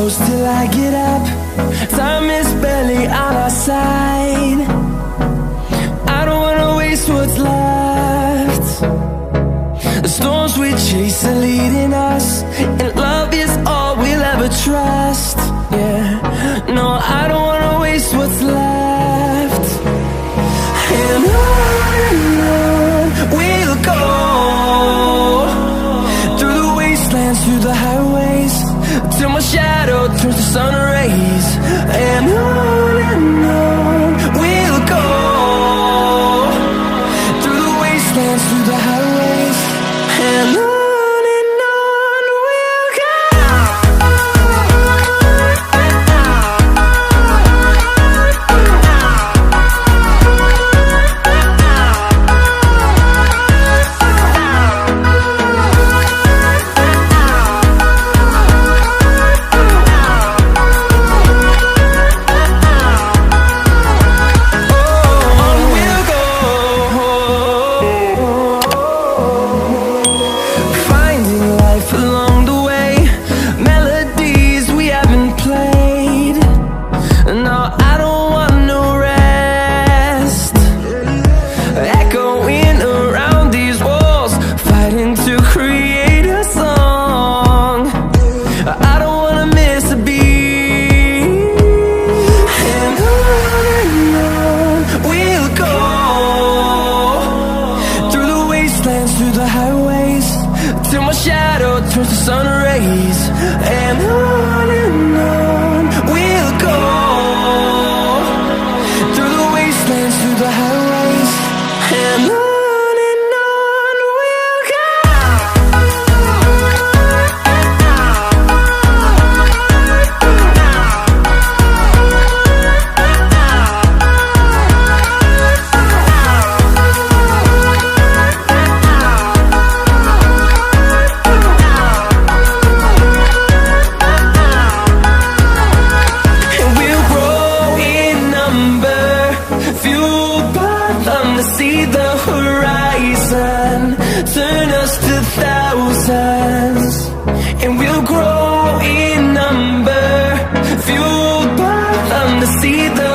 close till I get up. Time is barely on our side. I don't wanna waste what's left. The storms we chase are leading us, and love is all we'll ever trust. Yeah, no, I don't wanna waste what's left. And on we'll go, through the wastelands, through the highways, till my shadow turns to sun rays. And on we'll go, through the wastelands, through the highways, and on we'll go. Through the highways, till my shadow turns to sun rays. And on we'll go, through the wastelands, through the highways, and on we'll go. See the horizon, turn us to thousands, and we'll grow in number, fueled by them to see the